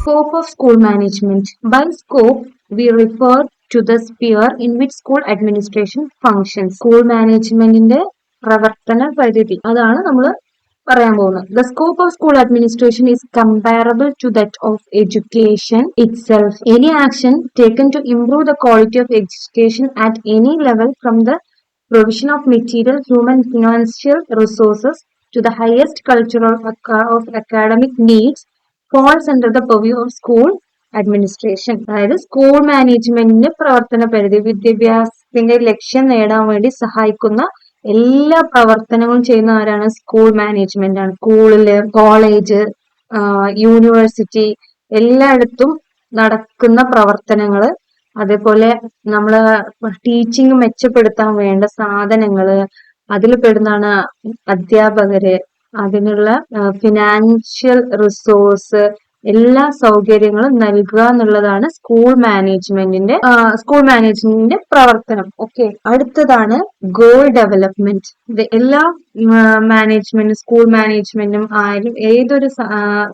Scope of school management. By scope, we refer to the sphere in which school administration functions. School managementന്റെ പ്രവർത്തന പരിധി അതാണ് നമ്മൾ പറയാൻ പോകുന്നത്. The scope of school administration is comparable to that of education itself. Any action taken to improve the quality of education at any level, from the provision of material, human, financial resources to the highest cultural of academic needs, falls under the purview of school administration. അതായത് school മാനേജ്മെന്റിന്റെ പ്രവർത്തന പരിധി, വിദ്യാഭ്യാസത്തിന്റെ ലക്ഷ്യം നേടാൻ വേണ്ടി സഹായിക്കുന്ന എല്ലാ പ്രവർത്തനങ്ങളും ചെയ്യുന്ന ആരാണ്? സ്കൂൾ മാനേജ്മെന്റ് ആണ്. സ്കൂളില്, കോളേജ്, യൂണിവേഴ്സിറ്റി എല്ലായിടത്തും നടക്കുന്ന പ്രവർത്തനങ്ങള്, അതേപോലെ നമ്മള് ടീച്ചിങ് മെച്ചപ്പെടുത്താൻ വേണ്ട സാധനങ്ങള്, അതിൽ പെടുന്നതാണ് അധ്യാപകര്, അതിനുള്ള ഫിനാൻഷ്യൽ റിസോഴ്സ്, എല്ലാ സൗകര്യങ്ങളും നൽകുക എന്നുള്ളതാണ് സ്കൂൾ മാനേജ്മെന്റിന്റെ പ്രവർത്തനം. ഓക്കെ, അടുത്തതാണ് ഗോൾ ഡെവലപ്മെന്റ്. എല്ലാ സ്കൂൾ മാനേജ്മെന്റും ആയാലും ഏതൊരു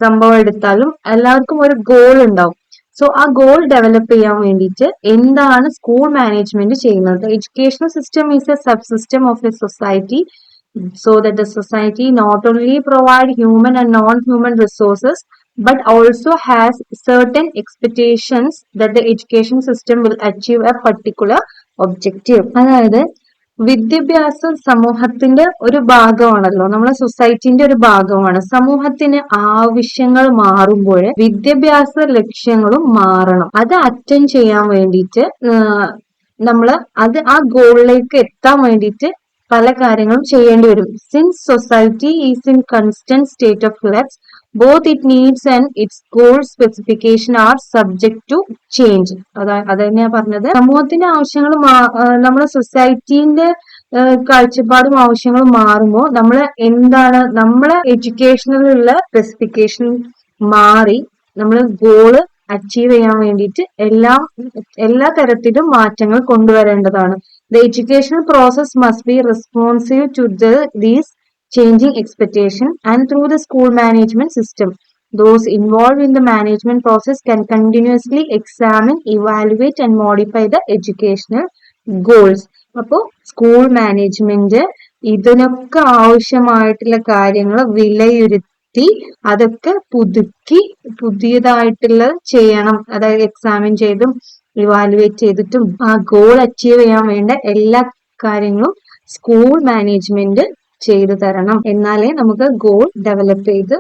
സംഭവം എടുത്താലും എല്ലാവർക്കും ഒരു ഗോൾ ഉണ്ടാവും. സോ ആ ഗോൾ ഡെവലപ്പ് ചെയ്യാൻ വേണ്ടിയിട്ട് എന്താണ് സ്കൂൾ മാനേജ്മെന്റ് ചെയ്യുന്നത്? Educational system is A sub system of A society, so that the society not only provide human and non-human resources but also has certain expectations that the education system will achieve a particular objective. അതായത് വിദ്യാഭ്യാസം സമൂഹത്തിന്റെ ഒരു ഭാഗമാണല്ലോ, നമ്മളെ സൊസൈറ്റിന്റെ ഒരു ഭാഗമാണ്. സമൂഹത്തിന് ആവശ്യങ്ങൾ മാറുമ്പോൾ വിദ്യാഭ്യാസ ലക്ഷ്യങ്ങളും മാറണം. അത് അറ്റൻഡ് ചെയ്യാൻ വേണ്ടിയിട്ട് നമ്മള് ആ ഗോളിലേക്ക് എത്താൻ വേണ്ടിയിട്ട് പല കാര്യങ്ങളും ചെയ്യേണ്ടി വരും. Since society is in constant state of flux, both it needs and its goal specification are subject to change. അത് തന്നെയാ പറഞ്ഞത്. സമൂഹത്തിന്റെ ആവശ്യങ്ങൾ, നമ്മുടെ സൊസൈറ്റിന്റെ കാഴ്ചപ്പാടും ആവശ്യങ്ങളും മാറുമ്പോൾ നമ്മളെ എഡ്യൂക്കേഷനിലുള്ള സ്പെസിഫിക്കേഷൻ മാറി നമ്മൾ ഗോള് അച്ചീവ് ചെയ്യാൻ വേണ്ടിയിട്ട് എല്ലാ തരത്തിലും മാറ്റങ്ങൾ കൊണ്ടുവരേണ്ടതാണ്. The educational process must be responsive to these changing expectations, and through the school management system, those involved in the management process can continuously examine, evaluate and modify the educational goals. അപ്പോൾ school management ഇതിനൊക്കെ ആവശ്യമായിട്ടുള്ള കാര്യങ്ങൾ വിലയിരുത്തി അതൊക്കെ പുതിയതായിട്ടുള്ള ചെയ്യണം. അതായത് examine ചെയ്തും evaluate ചെയ്തിട്ടും ആ ഗോൾ അച്ചീവ് ചെയ്യാൻ വേണ്ട എല്ലാ കാര്യങ്ങളും സ്കൂൾ മാനേജ്മെന്റ് ചെയ്തു തരണം. എന്നാലേ നമുക്ക് ഗോൾ ഡെവലപ്പ് ചെയ്ത്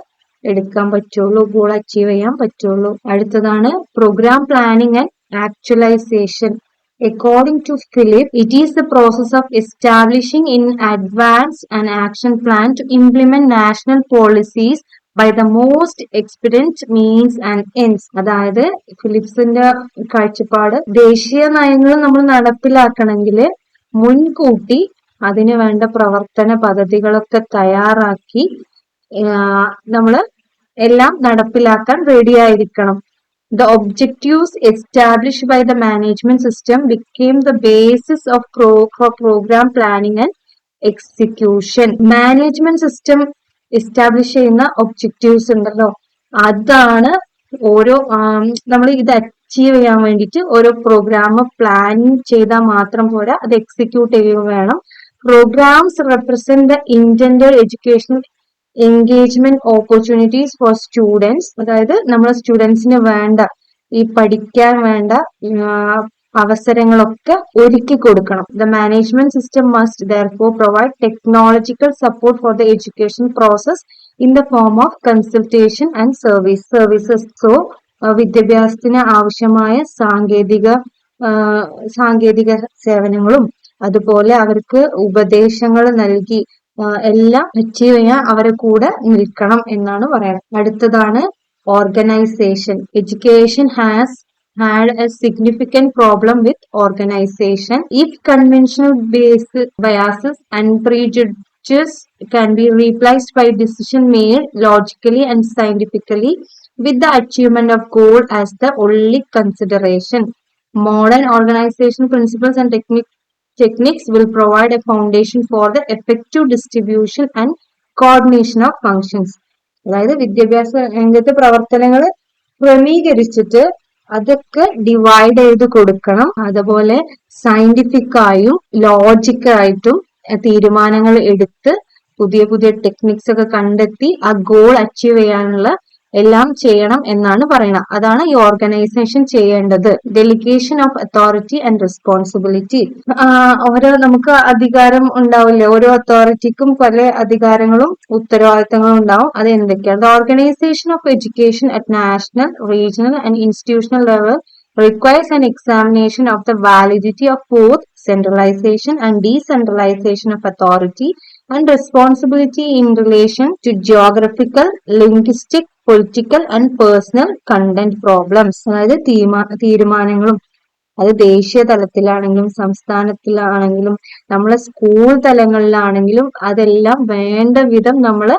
എടുക്കാൻ പറ്റുള്ളൂ, ഗോൾ അച്ചീവ് ചെയ്യാൻ പറ്റുള്ളൂ. അടുത്തതാണ് programme planning and actualisation. According to Philip, it is the process of establishing in advance an action plan to implement national policies by the most expedient means and ends. അതായത് ഫിലിപ്സിന്റെ കാഴ്ചപ്പാട്, ദേശീയ നയങ്ങൾ നമ്മൾ നടപ്പിലാക്കണമെങ്കിൽ മുൻകൂട്ടി അതിന് വേണ്ട പ്രവർത്തന പദ്ധതികളൊക്കെ തയ്യാറാക്കി നമ്മൾ എല്ലാം നടപ്പിലാക്കാൻ റെഡിയായിരിക്കണം. The objectives established by the management system became the basis of for program planning and execution. Management system establish ചെയ്യുന്ന ഒബ്ജക്റ്റീവ്സ് ഉണ്ടല്ലോ, അതാണ് നമ്മൾ ഇത് അച്ചീവ് ചെയ്യാൻ വേണ്ടിയിട്ട് ഓരോ പ്രോഗ്രാം പ്ലാനിങ് ചെയ്താൽ മാത്രം പോരാ, അത് എക്സിക്യൂട്ട് ചെയ്യുക വേണം. Programmes represent the intended educational engagement opportunities for students. അതായത് നമ്മുടെ സ്റ്റുഡൻസിന് വേണ്ട ഈ പഠിക്കാൻ വേണ്ട അവസരങ്ങളൊക്കെ ഒരുക്കി കൊടുക്കണം. The management system must therefore provide technological support for the education process in the form of consultation and services. So വിദ്യാഭ്യാസത്തിന് ആവശ്യമായ സാങ്കേതിക സേവനങ്ങളും അതുപോലെ അവർക്ക് ഉപദേശങ്ങൾ നൽകി എല്ലാം അച്ചീവ് ചെയ്യാൻ അവരെ കൂടെ നിൽക്കണം എന്നാണ് പറയുന്നത്. അടുത്തതാണ് organisation. Education has had a significant problem with organization. If conventional biases and prejudices can be replaced by decision made logically and scientifically with the achievement of goal as the only consideration, modern organization principles and techniques will provide a foundation for the effective distribution and coordination of functions. അതായത് വിദ്യാഭ്യാസ രംഗത്തെ പ്രവർത്തനങ്ങൾ ക്രമീകരിച്ചിട്ട് അതൊക്കെ divide ചെയ്ത് കൊടുക്കണം. അതുപോലെ scientific ആയും ലോജിക്കായിട്ടും തീരുമാനങ്ങൾ എടുത്ത് പുതിയ പുതിയ ടെക്നിക്സ് ഒക്കെ കണ്ടെത്തി ആ ഗോൾ അച്ചീവ് ചെയ്യാനുള്ള എല്ലാം ചെയ്യണം എന്നാണ് പറയുന്നത്. അതാണ് ഈ ഓർഗനൈസേഷൻ ചെയ്യേണ്ടത്. Delegation of authority and responsibility. ഓരോ നമുക്ക് അധികാരം ഉണ്ടാവില്ലേ, ഓരോ അതോറിറ്റിക്കും പല അധികാരങ്ങളും ഉത്തരവാദിത്തങ്ങളും ഉണ്ടാവും. അത് എന്തൊക്കെയാണ്? The organisation of education at national, regional and institutional level requires an examination of the validity of both centralization and decentralization of authority and responsibility in relation to geographical, linguistic, political and personal content problems. അതായത് തീരുമാനങ്ങളും അത് ദേശീയ തലത്തിലാണെങ്കിലും സംസ്ഥാനത്തിലാണെങ്കിലും നമ്മളെ school തലങ്ങളിലാണെങ്കിലും അതെല്ലാം വേണ്ട വിധം നമ്മൾ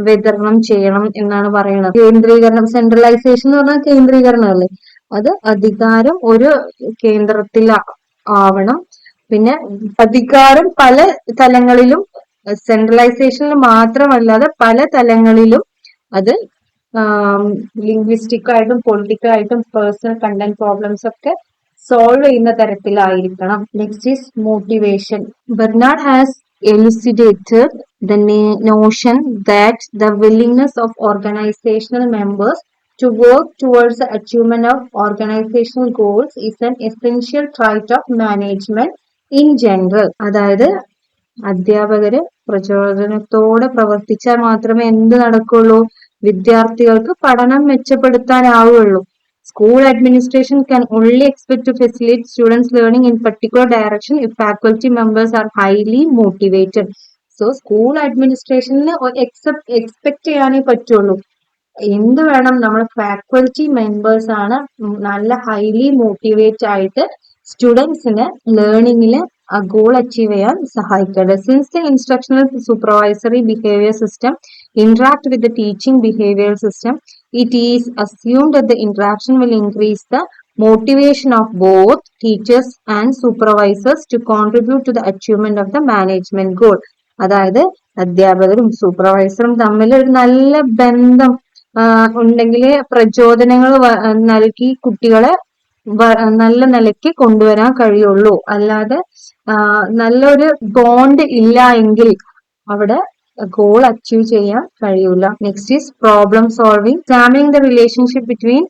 വിതരണം ചെയ്യണം എന്നാണ് പറയുന്നത്. കേന്ദ്രീകരണം, സെൻട്രലൈസേഷൻ എന്ന് പറഞ്ഞാൽ കേന്ദ്രീകരണമല്ലേ, അത് അധികാരം ഒരു കേന്ദ്രത്തിൽ ആവണം. പിന്നെ അധികാരം പല തലങ്ങളിലും, സെൻട്രലൈസേഷനിൽ മാത്രമല്ലാതെ പല തലങ്ങളിലും അത് ലിംഗ്വിസ്റ്റിക് ആയിട്ടും പൊളിറ്റിക്കൽ ആയിട്ടും പേഴ്സണൽ കണ്ടന്റ് പ്രോബ്ലംസ് ഒക്കെ സോൾവ് ചെയ്യുന്ന തരത്തിലായിരിക്കണം. Next is motivation. Bernard has elucidated the notion that the willingness of organizational members to work towards the achievement of organizational goals is an essential trait of management in general. അതായത് അധ്യാപകര് പ്രചോദനത്തോടെ പ്രവർത്തിച്ചാൽ മാത്രമേ എന്ത് നടക്കുള്ളൂ? വിദ്യാർത്ഥികൾക്ക് പഠനം മെച്ചപ്പെടുത്താനാവുകയുള്ളൂ. School administration can only expect to facilitate students' learning in particular direction if faculty members are highly motivated. So, school administration expect ചെയ്യാനേ പറ്റുള്ളൂ. എന്ത് വേണം? നമ്മുടെ ഫാക്കൽറ്റി മെമ്പേഴ്സ് ആണ് നല്ല ഹൈലി മോട്ടിവേറ്റ് ആയിട്ട് സ്റ്റുഡൻസിന് ലേണിംഗില് ആ ഗോൾ അച്ചീവ് ചെയ്യാൻ സഹായിക്കേണ്ടത്. Since the instructional supervisory behaviour system interact with the teaching behavioral system, it is assumed that the interaction will increase the motivation of both teachers and supervisors to contribute to the achievement of the management goal. അതായത് അധ്യാപകരും സൂപ്പർവൈസറും തമ്മിൽ ഒരു നല്ല ബന്ധം ഉണ്ടെങ്കിൽ പ്രചോദനങ്ങൾ നൽകി കുട്ടികളെ നല്ല നിലയ്ക്ക് കൊണ്ടുവരാൻ കഴിയുള്ളൂ. അല്ലാതെ നല്ലൊരു ബോണ്ട് ഇല്ല എങ്കിൽ അവിടെ ഗോൾ അച്ചീവ് ചെയ്യാൻ കഴിയൂല. Next is problem solving. Examining the relationship between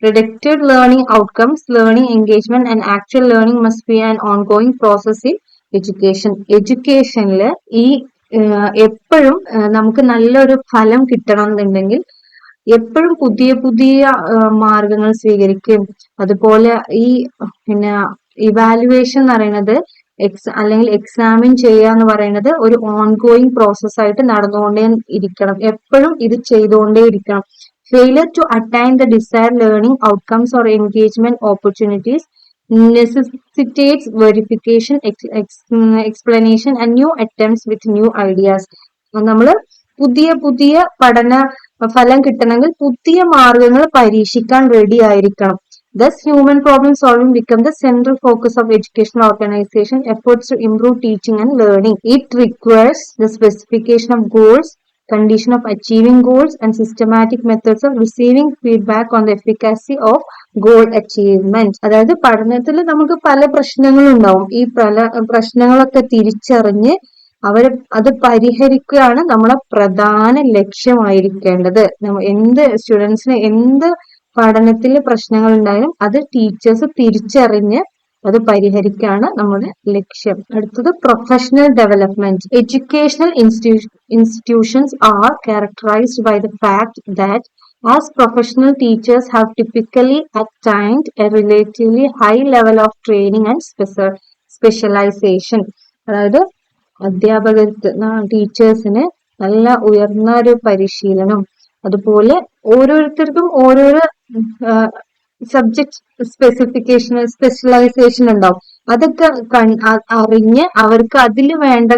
predicted learning outcomes, learning engagement and actual learning must be an ongoing process in education. എഡ്യൂക്കേഷനില് ഈ എപ്പോഴും നമുക്ക് നല്ലൊരു ഫലം കിട്ടണം എന്നുണ്ടെങ്കിൽ എപ്പോഴും പുതിയ പുതിയ മാർഗങ്ങൾ സ്വീകരിക്കും. അതുപോലെ ഈ പിന്നെ ഇവാലുവേഷൻ എന്ന് പറയുന്നത് അല്ലെങ്കിൽ എക്സാമിൻ ചെയ്യുക എന്ന് പറയുന്നത് ഒരു ഓൺഗോയിങ് പ്രോസസ് ആയിട്ട് നടന്നുകൊണ്ടേ ഇരിക്കണം. എപ്പോഴും ഇത് ചെയ്തുകൊണ്ടേ ഇരിക്കണം. Failure to attain the desired learning outcomes or engagement opportunities necessitates verification, explanation and new attempts with new ideas. നമ്മൾ പുതിയ പുതിയ പഠന ഫലം കിട്ടണമെങ്കിൽ പുതിയ മാർഗങ്ങൾ പരീക്ഷിക്കാൻ റെഡി ആയിരിക്കണം. Thus, human problem solving becomes the central focus of educational organization efforts to improve teaching and learning. It requires the specification of goals, condition of achieving goals, and systematic methods of receiving feedback on the efficacy of goal achievement. അതായത് പഠനത്തിൽ നമുക്ക് പല പ്രശ്നങ്ങളും ഉണ്ടാവും. ഈ പല പ്രശ്നങ്ങളൊക്കെ തിരിച്ചറിഞ്ഞ് അത് പരിഹരിക്കുകയാണ് നമ്മളെ പ്രധാന ലക്ഷ്യമായിരിക്കേണ്ടത്. എന്ത് സ്റ്റുഡൻസിന് എന്ത് പഠനത്തിൽ പ്രശ്നങ്ങൾ ഉണ്ടായാലും അത് ടീച്ചേഴ്സ് തിരിച്ചറിഞ്ഞ് അത് പരിഹരിക്കാണ് നമ്മുടെ ലക്ഷ്യം. അടുത്തത് professional development. Educational institutions are characterized by the fact that as professional teachers have typically attained a relatively high level of training and specialization. അതായത് അധ്യാപകർക്ക് ടീച്ചേഴ്സിന് നല്ല ഉയർന്ന ഒരു പരിശീലനം, അതുപോലെ ഓരോരുത്തർക്കും ഓരോരോ സബ്ജക്ട് സ്പെഷ്യലൈസേഷൻ ഉണ്ടാവും. അതൊക്കെ അറിഞ്ഞ് അവർക്ക് അതിൽ വേണ്ട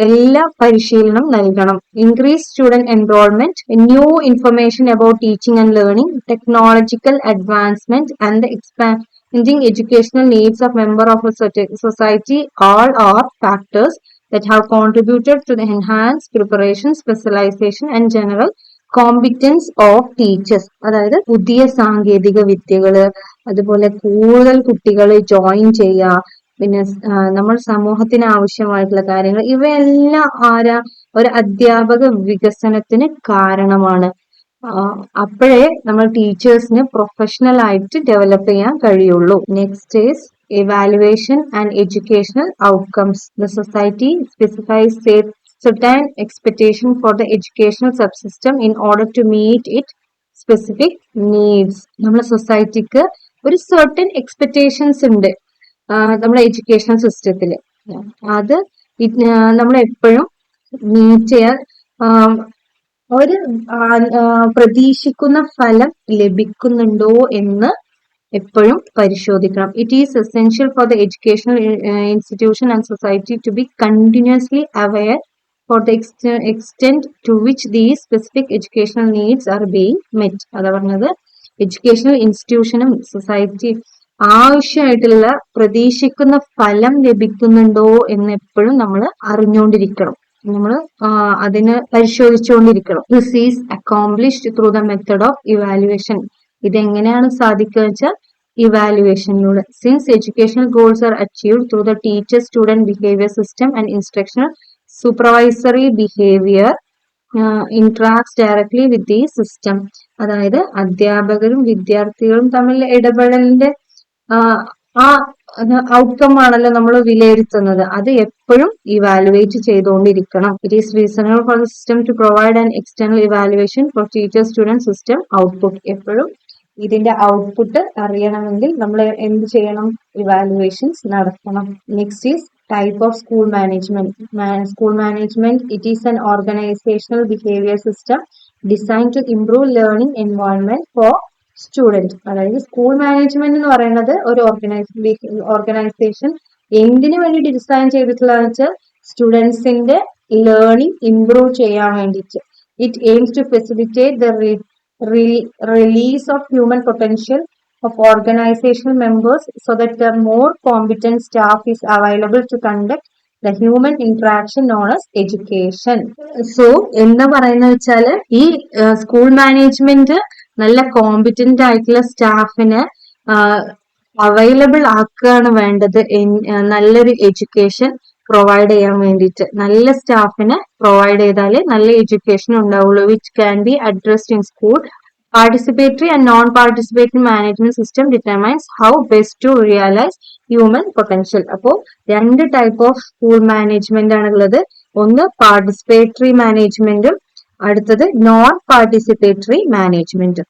എല്ലാ പരിശീലനം നൽകണം. Increase student enrolment, new information about teaching and learning, technological advancement and the expanding educational needs of member of a society all are factors that have contributed to the enhanced preparation, specialization and general competence of teachers, അതായത് പുതിയ സാങ്കേതിക വിദ്യകള്, അതുപോലെ കൂടുതൽ കുട്ടികൾ join ചെയ്യുക, പിന്നെ നമ്മൾ സമൂഹത്തിന് ആവശ്യമായിട്ടുള്ള കാര്യങ്ങൾ, ഇവയെല്ലാം ഒരു അധ്യാപക വികസനത്തിന് കാരണമാണ്. അപ്പോഴേ നമ്മൾ ടീച്ചേഴ്സിന് പ്രൊഫഷണൽ ആയിട്ട് ഡെവലപ്പ് ചെയ്യാൻ കഴിയുള്ളൂ. Next is evaluation and educational outcomes. The society specifies certain expectation for the educational subsystem in order to meet its specific needs. നമ്മളെ സൊസൈറ്റിക്ക് ഒരു certain expectations ഉണ്ട് നമ്മുടെ എഡ്യൂക്കേഷൻ സിസ്റ്റത്തിൽ. അത് നമ്മൾ എപ്പോഴും മീറ്റ് ചെയ്യാൻ ഒരു പ്രതീക്ഷിക്കുന്ന ഫലം ലഭിക്കുന്നുണ്ടോ എന്ന് എപ്പോഴും പരിശോധിക്കണം. It is essential for the educational institution and society to be continuously aware for the extent to which these specific educational needs are being met. അതാ പറഞ്ഞത്, എഡ്യൂക്കേഷണൽ ഇൻസ്റ്റിറ്റ്യൂഷനും സൊസൈറ്റി ആവശ്യമായിട്ടുള്ള പ്രതീക്ഷിക്കുന്ന ഫലം ലഭിക്കുന്നുണ്ടോ എന്ന് എപ്പോഴും നമ്മൾ അറിഞ്ഞുകൊണ്ടിരിക്കണം, നമ്മൾ അതിന് പരിശോധിച്ചുകൊണ്ടിരിക്കണം. This is accomplished through the method of evaluation. ഇതെങ്ങനെയാണ് സാധിക്കുക വെച്ചാൽ ഇവാലുവേഷനിലൂടെ. Since educational goals are achieved through the teacher student behaviour system and instructional supervisory behaviour interacts directly with the system. അതായത് അധ്യാപകരും വിദ്യാർത്ഥികളും തമ്മിൽ ഇടപെടലിന്റെ ഔട്ട്കം ആണല്ലോ നമ്മൾ വിലയിരുത്തുന്നത്. അത് എപ്പോഴും ഇവാലുവേറ്റ് ചെയ്തുകൊണ്ടിരിക്കണം. It is reasonable for the system to provide an external evaluation for teacher student system output. എപ്പോഴും ഇതിന്റെ ഔട്ട്പുട്ട് അറിയണമെങ്കിൽ നമ്മൾ എന്ത് ചെയ്യണം? ഇവാലുവേഷൻസ് നടത്തണം. Next is type of school management. School management it is an organisational behaviour system design to improve learning environment for student. അതായത് school management എന്ന് പറയുന്നത് ഒരു ഓർഗനൈസേഷൻ എന്തിനു വേണ്ടി ഡിസൈൻ ചെയ്തിട്ടുള്ളതെന്ന് വെച്ചാൽ സ്റ്റുഡൻസിന്റെ ലേണിംഗ് ഇംപ്രൂവ് ചെയ്യാൻ വേണ്ടിയിട്ട്. It aims to facilitate the release of human potential of organizational members so that the more competent staff is available to conduct the human interaction known as education. So എന്താ പറയുന്നത് വെച്ചാല് ഈ school management നല്ല competent ആയിട്ടുള്ള സ്റ്റാഫിനെ available ആക്കുകയാണ് വേണ്ടത് നല്ലൊരു എഡ്യൂക്കേഷൻ പ്രൊവൈഡ് ചെയ്യാൻ വേണ്ടിയിട്ട്. നല്ല സ്റ്റാഫിനെ പ്രൊവൈഡ് ചെയ്താലേ നല്ല എഡ്യൂക്കേഷൻ ഉണ്ടാവുള്ളൂ. Which can be addressed in school. Participatory and non participatory management system determines how best to realise human potential. അപ്പോൾ 2 ടൈപ്പ് ഓഫ് സ്കൂൾ മാനേജ്മെന്റ് ആണുള്ളത്. ഒന്ന് പാർട്ടിസിപ്പേറ്ററി മാനേജ്മെന്റും അടുത്തത് നോൺ പാർട്ടിസിപ്പേറ്ററി മാനേജ്മെന്റും.